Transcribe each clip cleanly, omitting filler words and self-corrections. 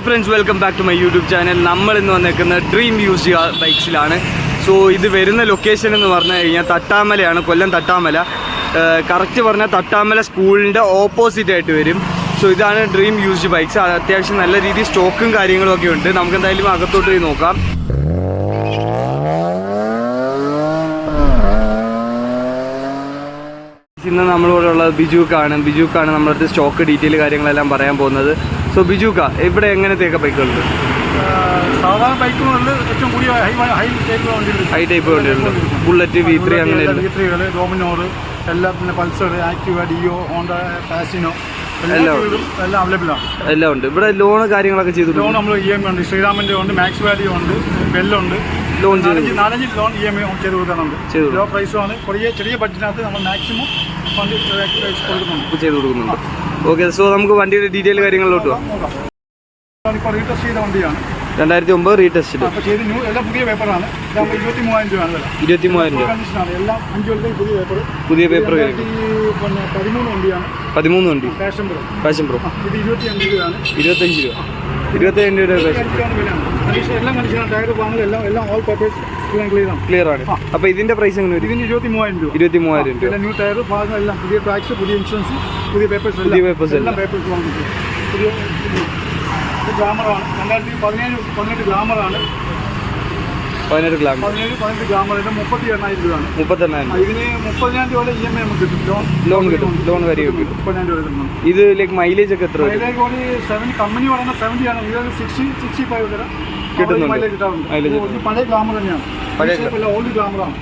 Friends, welcome back to my YouTube channel. നമ്മൾ ഇന്ന് വന്നേക്കുന്നത് ഡ്രീം യൂസ് ബൈക്സിലാണ്. സോ ഇത് വരുന്ന ലൊക്കേഷൻ എന്ന് പറഞ്ഞു കഴിഞ്ഞാൽ തട്ടാമലയാണ്, കൊല്ലം തട്ടാമല. കറക്റ്റ് പറഞ്ഞാൽ തട്ടാമല സ്കൂളിൻ്റെ ഓപ്പോസിറ്റ് ആയിട്ട് വരും. സോ ഇതാണ് ഡ്രീം യൂസ്ഡ് ബൈക്സ്. അത്യാവശ്യം നല്ല രീതിയിൽ സ്റ്റോക്കും കാര്യങ്ങളും ഒക്കെ ഉണ്ട്. നമുക്ക് എന്തായാലും അകത്തോട്ട് പോയി നോക്കാം. ഇന്ന് നമ്മളിവിടെ ഉള്ളത് ബിജുക്കാണ് നമ്മുടെ അടുത്ത് സ്റ്റോക്ക് ഡീറ്റെയിൽ കാര്യങ്ങളെല്ലാം പറയാൻ പോകുന്നത്. സോ ബിജുക്ക, ഇവിടെ എങ്ങനത്തെയൊക്കെ ബൈക്കുകളുണ്ട്? സാധാരണ ബൈക്കുകളുണ്ട്, ഏറ്റവും കൂടിയ ഹൈ ടൈപ്പ് വണ്ടികളുണ്ട്. ബുള്ളറ്റ്, V3 അങ്ങനെ V3കൾ, ഡോമിനോർ, എല്ലാം, പിന്നെ Pulsar, Activa, Dio, Honda, Fascino എല്ലാം അവൈലബിൾ ആണ്. എല്ലാം ഉണ്ട്. ഇവിടെ ലോണ് കാര്യങ്ങളൊക്കെ ചെയ്തു. ലോൺ നമ്മൾ EMI ഉണ്ട്, ശ്രീരാമൻ്റെ ഉണ്ട്, മാക്സ് വാല്യൂ ഉണ്ട്, ബെല്ലുണ്ട്. ലോൺ 4-5 ലോൺ EMI ചെയ്ത് കൊടുക്കുന്നുണ്ട്. ലോ പ്രൈസുമാണ്. ചെറിയ ബഡ്ജറ്റിനകത്ത് നമ്മൾ മാക്സിമം ഫണ്ട് ചെയ്ത് കൊടുക്കുന്നുണ്ട്. ഓക്കെ, സോ നമുക്ക് വണ്ടിയുടെ ഡീറ്റെയിൽ കാര്യങ്ങളിലോട്ട് പോകാം. ഇപ്പോൾ റീടെസ്റ്റ് ചെയ്ത വണ്ടിയാണ്, 2009 റീടെസ്റ്റ്. എല്ലാം പുതിയ പേപ്പറാണ്. 23,000 രൂപയാണ് വില. 23,000 രൂപ കണ്ടീഷനാണ്. എല്ലാം 5 കൊല്ലത്തേക്ക് പുതിയ പേപ്പർ. 13 വണ്ടിയാണ്. 13 വണ്ടി. Passion pro. ഇത് 25 രൂപയാണ്. 25 രൂപ. 25 രൂപ. എല്ലാം കണ്ടീഷനാണ്. ടയർ വാങ്ങൽ എല്ലാം ഓൾ പേപ്പേഴ്സ് ക്ലിയർ ആണ്. അപ്പോൾ ഇതിന്റെ പ്രൈസ് എങ്ങനെ വരും? ഇതിന് 23,000 രൂപ. 23,000 രൂപ. പിന്നെ ന്യൂ ടയർ ഭാഗം എല്ലാം പുതിയ ടാക്സ്, പുതിയ ഇൻഷുറൻസ്, പുതിയ പേപ്പേഴ്സ് എല്ലാം പേപ്പേഴ്സ് വാങ്ങിക്കും. പുതിയ ഗ്ലാമറാണ്. 2017-18 ഗ്ലാമറാണ്. 18 ഗ്ലാമർ. 18 ഗ്ലാമറിന് 38,000 രൂപയാണ്. 38,000. ഇതിന് 30,000 രൂപ EMI നമുക്ക് കിട്ടും. ലോൺ കിട്ടും. ലോൺ കാര്യം കിട്ടും. 30,000 രൂപ കിട്ടുന്നുണ്ട്. ഇത് ലൈക്ക് മൈലേജ് ഒക്കെ എത്ര? മൈലേജ് കൂടി 7 കമ്പനി പറയുന്നത് 70 ആണ്. ഇത് 60-65 വരെ കിട്ടുന്നുണ്ട്. മൈലേജ് കിട്ടാറുണ്ട്. പഴയ ഗ്ലാമർ തന്നെയാണ്. ഓൾഡ് ഗ്ലാമറാണ്.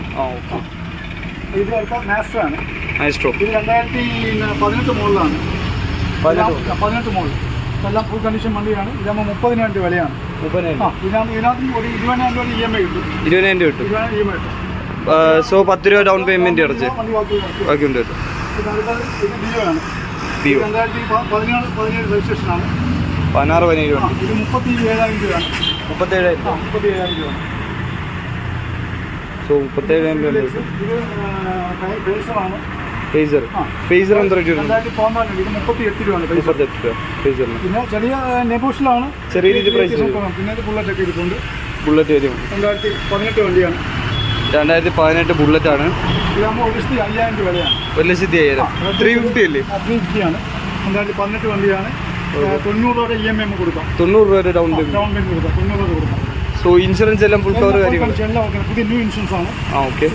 ഇത് മാസ്റ്ററാണ്. മാസ്റ്ററോ. ഇത് 2018 മോഡലാണ്. 18 മോഡൽ. എല്ലാം ഫുൾ കണ്ടീഷൻ വണ്ടിയാണ്. ഇതാകുമ്പോൾ 30,000 രൂപ വിലയാണ്. 30,000. ഇതിനകത്ത് ഒരു 20,000 രൂപ EMI കിട്ടും. 20,000 രൂപ കിട്ടും. സോ 10 രൂപ ഡൗൺ പേയ്മെന്റ് അടച്ച് ബാക്കി ഉണ്ട്. ഇത് ഡിയോ ആണ്. 2017 രജിസ്ട്രേഷനാണ്. 16-17 വണ്ടി. ഇത് 37,000 രൂപയാണ്. 37,000. 37,000 രൂപ. സോ 37,000 രൂപ. ഇത് ഫേസറാണ്. ഫേസർ എന്താ റേറ്റ്? 2014 ഇത് 38 രൂപയാണ്. 38 രൂപ ഫേസറിന്. പിന്നെ ചെറിയ നെഗോഷ്യലാണ്, ചെറിയ രീതി പ്രൈസ്. പിന്നെ ബുള്ളറ്റ് ഒക്കെ ഇരിപ്പുണ്ട്. ബുള്ളറ്റ് വരും. 2018 വണ്ടിയാണ്. 2018 ബുള്ളറ്റ് ആണ്. ഇതാകുമ്പോൾ 1,50,000 രൂപ വിലയാണ്. 1,50,000. 350 അല്ലേ? 350 ആണ്. 2018 വണ്ടിയാണ്. 90 രൂപ EMI കൊടുക്കാം. 90 രൂപ ഡൗൺ പേയ്മെന്റ് കൊടുക്കാം. 90 രൂപ കൊടുക്കാം. സോ ഇൻഷുറൻസ് എല്ലാം ഫുൾ കവർ കാര്യങ്ങൾ എല്ലാം ഓക്കെ. പുതിയ ന്യൂ ഇൻഷുറൻസ് ആണ്. ഓക്കെ.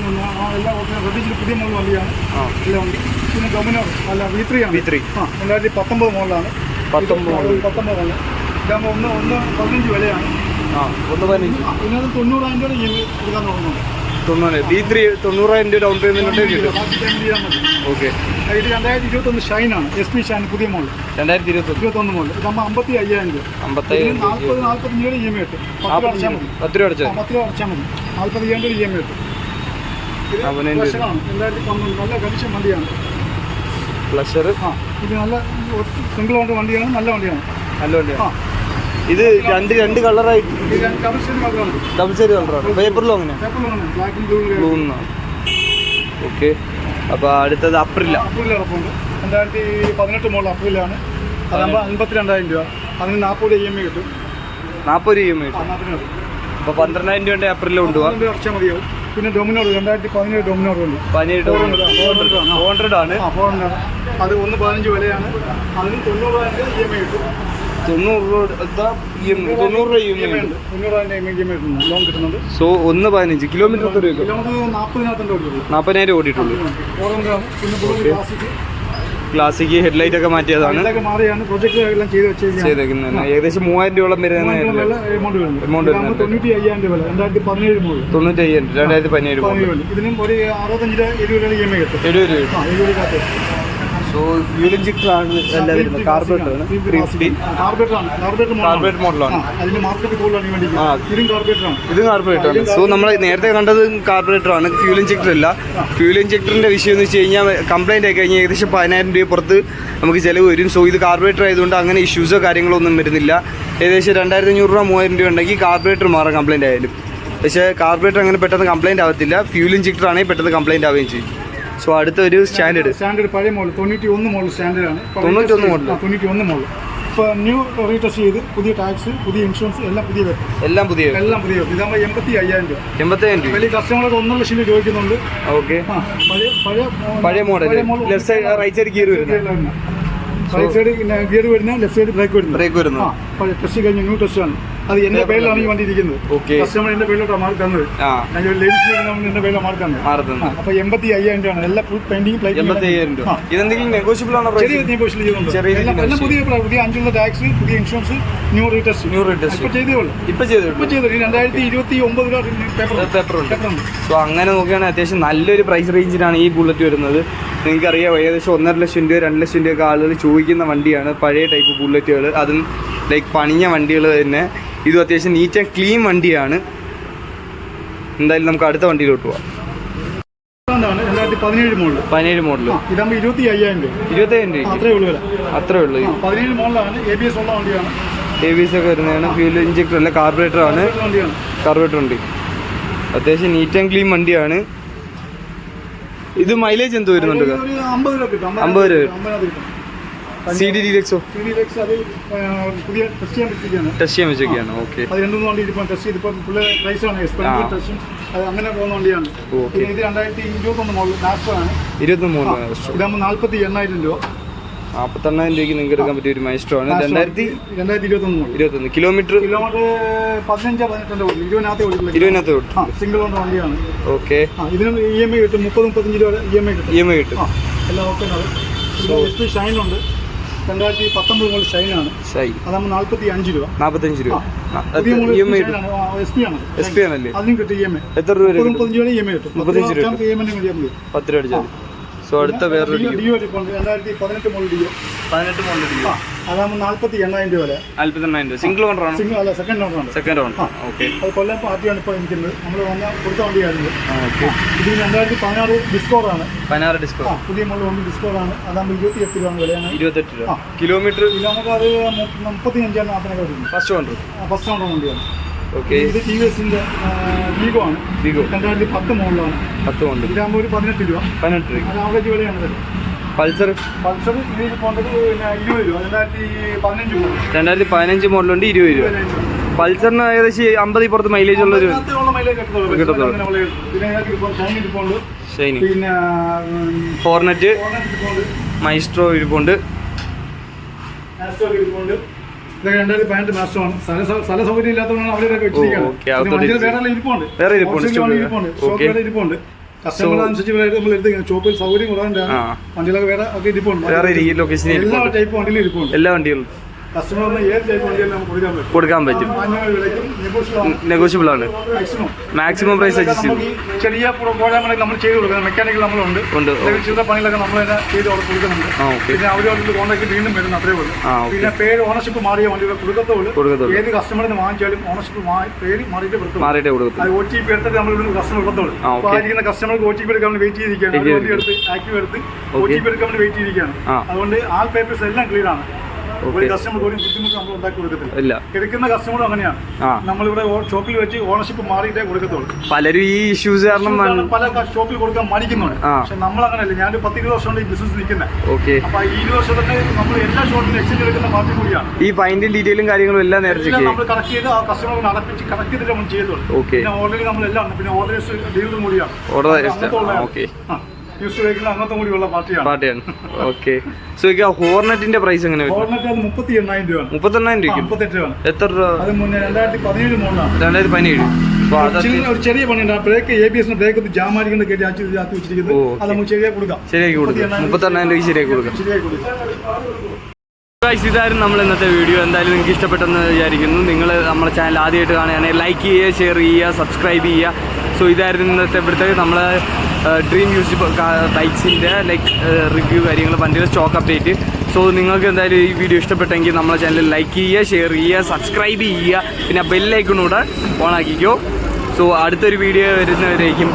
എല്ലാം ഓക്കെ. റെഡിഷിൽ പുതിയ മോഡൽ വണ്ടിയാണ്. എല്ലാം ഉണ്ട്. പിന്നെ ഡൊമിനോർ അല്ല V3 ആണ്. 2019 മോഡലാണ്. 19 ആണ്. ഇതാകുമ്പോൾ 1,15 വിലയാണ്. 1,15. ഇതിനകത്ത് 90,000 രൂപ EMI കൊടുക്കാൻ തുടങ്ങുന്നുണ്ട്. 90. 90,000 രൂപ ഡൗൺ പേയ്മെന്റ് ഉണ്ടെങ്കിൽ കിട്ടും. ഓക്കെ. ഇത് 2021 ഷൈനാണ്. SP ഷൈൻ പുതിയ മോഡൽ. 2021 മോഡൽ. ഇതാകുമ്പോൾ 55,000 രൂപ. 40-45 രൂപ EMI കിട്ടും. 10 രൂപ അടച്ചാൽ മതി. 10 രൂപ അടച്ചാൽ മതി. 45,000 രൂപ EMI കിട്ടും. ഇത് പ്ലഷറാണ്. 2019 നല്ല കണ്ടീഷൻ വണ്ടിയാണ്. പ്ലഷർ. ഇത് നല്ല സിംഗിൾ ഓണർ വണ്ടിയാണ്. നല്ല വണ്ടിയാണ്. ഇത് രണ്ട് കളറായിട്ട് ഡബിൾ സൈഡ് കളറാണ്. പേപ്പറിലും അങ്ങനെ ബ്ലൂ. ഓക്കെ. അപ്പോൾ അടുത്തത് അപ്രിൽ ഇറപ്പുണ്ട്. 2018 മോഡൽ അപ്രിലാണ്. അതാകുമ്പോൾ 52,000 രൂപ. അതിന് 40 രൂപ EMI കിട്ടും. 40 EMI കിട്ടും. അപ്പോൾ 12,000 രൂപ അപ്രിലിൽ കൊണ്ടുപോകാം. അടച്ചാൽ മതിയാവും. പിന്നെ ഡൊമിനോർ 2017 ഡൊമിനോർ ഉണ്ട്. 400 ആണ്. അത് 1,15 വിലയാണ്. അതിന് 90,000 രൂപ EMI കിട്ടും. 90 രൂപ EMI ഉണ്ട്. 90,000 EMI ലോൺ കിട്ടുന്നുണ്ട്. So 1,15 kilometre 40,000 ഓടിയിട്ടുള്ളൂ. ക്ലാസിക് ഹെഡ്ലൈറ്റ് ഒക്കെ മാറ്റിയതാണ്. ചെയ്തേക്കുന്നത് ഏകദേശം 3,000 രൂപയോളം വരുന്ന എമൗണ്ട്. 95,000 രൂപ. 2017 മോഡൽ. 95,000. 2017 മോഡൽ. ഇതിനും ഒരു 65-70 രൂപ EMI കിട്ടും. 70 രൂപ. സോ ഫ്യൂൽ ഇഞ്ചക്ടർ ആണ് എല്ലാം വരുന്നത്. കാർബറേറ്റർ ആണ്. 350. കാർബറേറ്റർ മോഡലാണ്. ഇത് കാർബറേറ്റർ ആണ്. സോ നമ്മൾ നേരത്തെ കണ്ടത് കാർബറേറ്റർ ആണ്, ഫ്യൂൽ ഇഞ്ചക്ടർ അല്ല. ഫ്യൂൽ ഇഞ്ചക്ടറിന്റെ വിഷയം എന്ന് വെച്ച് കഴിഞ്ഞാൽ കംപ്ലൈന്റ് ആയി കഴിഞ്ഞാൽ ഏകദേശം 10,000 രൂപ പുറത്ത് നമുക്ക് ചിലവ് വരും. സോ ഇത് കാർബറേറ്റർ ആയതുകൊണ്ട് അങ്ങനെ ഇഷ്യൂസോ കാര്യങ്ങളോ ഒന്നും വരുന്നില്ല. ഏകദേശം 2,500 രൂപ 3,000 രൂപ ഉണ്ടെങ്കിൽ കാർബറേറ്റർ മാറാം കംപ്ലൈന്റ് ആയാലും. പക്ഷേ കാർബറേറ്റർ അങ്ങനെ പെട്ടെന്ന് കംപ്ലൈന്റ് ആവത്തില്ല. ഫ്യൂൽ ഇഞ്ചക്ടർ ആണെങ്കിൽ പെട്ടെന്ന് കംപ്ലൈന്റ് ആവുകയും ചെയ്യും. സോ അടുത്തൊരു സ്റ്റാൻഡേർഡ് പഴയ മോഡൽ 91 മോഡൽ സ്റ്റാൻഡേർഡ് ആണ്. 91 മോഡൽ. ഇപ്പോൾ ന്യൂ റീടെസ്റ്റ് ചെയ്ത് പുതിയ ടാക്സ്, പുതിയ ഇൻഷുറൻസ് എല്ലാം പുതിയ വരും. എല്ലാം പുതിയ ഇതാകുമ്പോൾ 75,000 രൂപ. 85,000 രൂപ. വലിയ കസ്റ്റമർക്ക് 1.5 ലക്ഷം രൂപ ചോദിക്കുന്നുണ്ട്. ഓക്കെ. പഴയ model left side right side gear വരുന്നത്, റൈറ്റ് സൈഡ് ഗിയർ വരുന്ന, ലെഫ്റ്റ് സൈഡ് ബ്രേക്ക് വരുന്നു. ടെസ്റ്റ് കഴിഞ്ഞ ന്യൂ ടെസ്റ്റ് ആണ്. അത് എന്റെ പേരിലാണ് ഈ വണ്ടി ഇരിക്കുന്നത്. കസ്റ്റമർ എന്റെ പേരിലോട്ടാണ് മാർക്ക് തന്നത്. എന്റെ പേരിലാണ് മാർക്ക് തന്നത്. അപ്പൊ 75,000 രൂപയാണ്. എല്ലാ ഫുൾ പെയിന്റിംഗ് പ്ലേറ്റ്. 75,000 രൂപ. ഇതെന്തെങ്കിലും നെഗോഷ്യബിൾ ആണോ? ചെറിയ നെഗോഷ്യബിൾ ചെയ്യുന്നുണ്ട്. എല്ലാം പുതിയ 5 ടാക്സ്, പുതിയ ഇൻഷുറൻസ്, ന്യൂ റീടെസ്റ്റ് ഇപ്പൊ ചെയ്തേയുള്ളൂ. ഇപ്പൊ ചെയ്തു 2029 പേപ്പർ ഉണ്ട്. സോ അങ്ങനെ നോക്കുകയാണെങ്കിൽ അത്യാവശ്യം നല്ലൊരു പ്രൈസ് റേഞ്ചിലാണ് ഈ ബുള്ളറ്റ് വരുന്നത്. നിങ്ങൾക്കറിയാം, ഏകദേശം 1.5 ലക്ഷം രൂപ 2 ലക്ഷം രൂപയൊക്കെ ആളുകൾ ചോദിക്കുന്ന വണ്ടിയാണ് പഴയ ടൈപ്പ് ബുള്ളറ്റുകൾ. അതും ലൈക്ക് പണിഞ്ഞ വണ്ടികൾ തന്നെ. ഇതും അത്യാവശ്യം നീറ്റ് ആൻഡ് ക്ലീൻ വണ്ടിയാണ്. എന്തായാലും നമുക്ക് അടുത്ത വണ്ടിയിലോട്ട് പോവാം. 2017 മോഡൽ. 17 മോഡൽ. ഇതാകുമ്പോൾ 25,000 രൂപ. 25,000 രൂപ. അത്രേ ഉള്ളൂ. 17 മോഡലാണ്. ABS ഉള്ള വണ്ടിയാണ്. ABS ഒക്കെ വരുന്നതാണ്. ഫ്യൂൽ ഇഞ്ചക്ടർ അല്ല, കാർബറേറ്റർ ആണ്. കാർബറേറ്റർ ഉണ്ട്. അത്യാവശ്യം നീറ്റ് ആൻഡ് ക്ലീൻ വണ്ടിയാണ്. ഇത് മൈലേജ് എന്തോ വരുന്നുണ്ട്? 50 രൂപ കിട്ടും. 50 രൂപ. CD ഡീലക്സോ? അത് പുതിയ ടെസ്റ്റ് ചെയ്യാൻ വെച്ചിരിക്കുകയാണ്. ഓക്കെ. അത് 2-3 വണ്ടി ഇപ്പോൾ ടെസ്റ്റ് ചെയ്തിപ്പോൾ ഫുള്ള് പ്രൈസാണ്. എക്സ്പെൻസീവ് ടെസ്റ്റും അത് അങ്ങനെ പോകുന്ന വണ്ടിയാണ്. ഇത് 2021 മോഡൽ മാസ്റ്ററാണ്. 23 മാസ്റ്റർ. ഇതാകുമ്പോൾ 48,000 രൂപ. 48,000 രൂപയ്ക്ക് നിങ്ങൾക്ക് എടുക്കാൻ പറ്റിയ ഒരു മാസ്റ്റർ ആണ്. 2021 മോഡൽ. 21 കിലോമീറ്റർ 15-18 ഓടി. 20 ഓടി. സിംഗിൾ ഓൺ വണ്ടിയാണ്. ഓക്കെ. ഇതിനും EMI കിട്ടും. 30-35 രൂപ EMI കിട്ടും. എല്ലാം ഓക്കെ. ഷൈൻ ഉണ്ട്. 2019 മോഡൽ ഷൈനാണ്. അതാകുമ്പോൾ 45 രൂപ. 45 രൂപ. SP ആണല്ലേ? അതിനും കിട്ടും EMI. എത്ര രൂപ? 35 രൂപ EMI കിട്ടും. 35 രൂപ. 10 രൂപ അടിച്ചാൽ. സോ അടുത്ത വേറൊരു 2018 മോഡൽ ഡിയോ. 18 model deo. അതാകുമ്പോൾ 48,000 രൂപ വരെ. 48,000 രൂപ. സിംഗിൾ ഓണർ ആണ്? അല്ല, സെക്കൻഡ് ഓണറാണ്. Second owner. ഓക്കെ. അത് കൊല്ലം പാർട്ടിയാണ് ഇപ്പോൾ നിൽക്കുന്നത്. നമ്മൾ വന്ന കൊടുത്ത വണ്ടിയായിരുന്നു. ഓക്കെ. ഇത് 2016 ഡിസ്കോറാണ്. 16 ഡിസ്കോർ. പുതിയ മോഡൽ വണ്ടി ഡിസ്കോറാണ്. അതാകുമ്പോൾ 28 രൂപ വിലയാണ്. 28 രൂപ. കിലോമീറ്റർ അത് 35-40 വരുന്നു. ഫസ്റ്റ് ഓണർ വണ്ടിയാണ്. ഓക്കെ. ഇത് TVSന്റെ വീഗോ ആണ്. 2010 മോഡലാണ്. 10 മോഡൽ. ഇതാകുമ്പോൾ ഒരു 18 രൂപ. 18 രൂപ. ആവറേജ് വിലയാണ്. പൾസർ ഇതിൽ പോകേണ്ടത് 20 രൂപ. 2015 മോഡലുണ്ട്. 20 രൂപ. പൾസറിന് ഏകദേശം 50 പുറത്ത് മൈലേജ് ഉള്ളൊരു കിട്ടത്തുള്ളൂ. ഷൈനി, പിന്നെ ഹോർണറ്റ്, മൈസ്ട്രോ ഇരിപ്പുണ്ട്. 2018 മാസ്റ്ററാണ്. സ്ഥല സൗകര്യം ഇല്ലാത്തതുകൊണ്ടാണ് അവരൊക്കെ വെച്ചിരിക്കുന്നത്. വേറെ ഇരിപ്പുണ്ട്. കസ്റ്റമർ അനുസരിച്ച് നമ്മൾ എടുത്ത് ഷോപ്പിൽ സൗകര്യം കുറവാണ്. വണ്ടികളൊക്കെ വേറെ ഒക്കെ ഇരിപ്പുണ്ട്. എല്ലാ ടൈപ്പ് വണ്ടിയിലും ഇരിപ്പുണ്ട്. എല്ലാ വണ്ടികളും കസ്റ്റമറിന് ഏത് ടൈപ്പ് വണ്ടിയും നമുക്ക് കൊടുക്കാൻ പറ്റും. നെഗോഷ്യബിൾ ആണ്. മാക്സിമം പ്രൈസ് അഡ്ജസ്റ്റ് ചെയ്യും. ചെറിയ പ്രോഗ്രാമുകളൊക്കെ നമ്മൾ ചെയ്ത് കൊടുക്കുന്നത്. മെക്കാനിക്കൽ നമ്മളുണ്ട്. ചെറിയ പണികളൊക്കെ നമ്മൾ തന്നെ ചെയ്ത് കൊടുക്കുന്നുണ്ട്. പിന്നെ അവരോട് കോൺടാക്ട് വീണ്ടും വരുന്നു. അത്രേ ഉള്ളൂ. പിന്നെ പേര് ഓണർഷിപ്പ് മാറിയ വണ്ടികൾ കൊടുക്കത്തുള്ളൂ. ഏത് കസ്റ്റമറിന് വാങ്ങിച്ചാലും ഓണർഷിപ്പ് പേര് മാറിയിട്ട് കൊടുക്കും. അത് OTP എടുത്തിട്ട് നമ്മൾ ഇവിടെ കസ്റ്റമർ കൊടുത്തോളൂ. ആയിരിക്കുന്ന കസ്റ്റമർക്ക് OTP എടുക്കാൻ വേണ്ടി വെയിറ്റ് ചെയ്തിരിക്കുകയാണ്. വണ്ടി എടുത്ത് ആക്റ്റീവ് എടുത്ത് OTP എടുക്കാൻ വേണ്ടി വെയിറ്റ് ചെയ്തിരിക്കുകയാണ്. അതുകൊണ്ട് ആൾ പേപ്പേഴ്സ് എല്ലാം ക്ലിയർ ആണ്. ഒരു കസ്റ്റമർ ഒരു ബുദ്ധിമുട്ട് നമ്മൾ ഉണ്ടാക്കി കൊടുക്കത്തില്ല. എടുക്കുന്ന കസ്റ്റമർ അങ്ങനെയാണ്. നമ്മളിവിടെ ഷോപ്പിൽ വെച്ച് ഓണർഷിപ്പ് മാറിയിട്ടേ കൊടുക്കത്തുള്ളൂ. പലരും ഈ ഇഷ്യൂസ് കാരണം പല ഷോപ്പിൽ കൊടുക്കാൻ മടിക്കുന്നുണ്ട്. പക്ഷെ നമ്മൾ അങ്ങനെയല്ല. ഞാൻ 10-20 വർഷം കൊണ്ട് ഈ ബിസിനസ് നിൽക്കുന്നത്. അപ്പൊ ഈ 20 വർഷം തന്നെ നമ്മൾ എല്ലാ ഷോപ്പിലും എക്സ്ചേഞ്ച് എടുക്കുന്ന പാർട്ടി കൂടിയാണ്. ഈ ഫൈൻഡിൽ ഡീറ്റെയിലും കാര്യങ്ങളും എല്ലാം നേരത്തെ നമ്മൾ കറക്റ്റ് ചെയ്ത് ആ കസ്റ്റമർ നടപ്പിച്ച് കറക്റ്റ് ചെയ്തിട്ട് നമ്മൾ ചെയ്തോളൂ. പിന്നെ ഓൾറെഡി നമ്മളെല്ലാം പിന്നെ ഓർഡേഴ്സ് ഡീലറും കൂടിയാണ്. അങ്ങനത്തെ കൂടിയുള്ള പാർട്ടിയാണ്. ഓക്കെ. സോ ഹോർണറ്റിന്റെ പ്രൈസ് എങ്ങനെ? ഹോർണറ്റ് 38,000 രൂപ. 38,000 രൂപ. 38 രൂപ. എത്ര രൂപ? അത് 2017 മോഡലാണ്. 2017. ഒരു ചെറിയ പണിയുണ്ട്. ബ്രേക്ക് ABS ബ്രേക്ക് ജാമാരിക്കുന്ന കേട്ടി ആക്കി വെച്ചിരിക്കുന്നത്. അത് നമുക്ക് ശരിയാക്കി കൊടുക്കാം. 38,000 രൂപ ശരിയാക്കി കൊടുക്കാം. ഇതായിരുന്നു നമ്മൾ ഇന്നത്തെ വീഡിയോ. എന്തായാലും നിങ്ങൾക്ക് ഇഷ്ടപ്പെട്ടെന്ന് വിചാരിക്കുന്നു. നിങ്ങൾ നമ്മുടെ ചാനൽ ആദ്യമായിട്ട് കാണുകയാണെങ്കിൽ ലൈക്ക് ചെയ്യുക, ഷെയർ ചെയ്യുക, സബ്സ്ക്രൈബ് ചെയ്യുക. സോ ഇതായിരുന്നു ഇന്നത്തെ ഇവിടുത്തെ നമ്മളെ ഡ്രീം യൂസ് ബൈക്സിൻ്റെ ലൈക്ക് റിവ്യൂ കാര്യങ്ങൾ, വണ്ടിയുടെ സ്റ്റോക്ക് അപ്ഡേറ്റ്. സോ നിങ്ങൾക്ക് എന്തായാലും ഈ വീഡിയോ ഇഷ്ടപ്പെട്ടെങ്കിൽ നമ്മളെ ചാനൽ ലൈക്ക് ചെയ്യുക, ഷെയർ ചെയ്യുക, സബ്സ്ക്രൈബ് ചെയ്യുക. പിന്നെ ബെല്ലൈക്കണൂടെ ഓൺ ആക്കിക്കോ. സോ അടുത്തൊരു വീഡിയോ വരുന്നവരേക്കും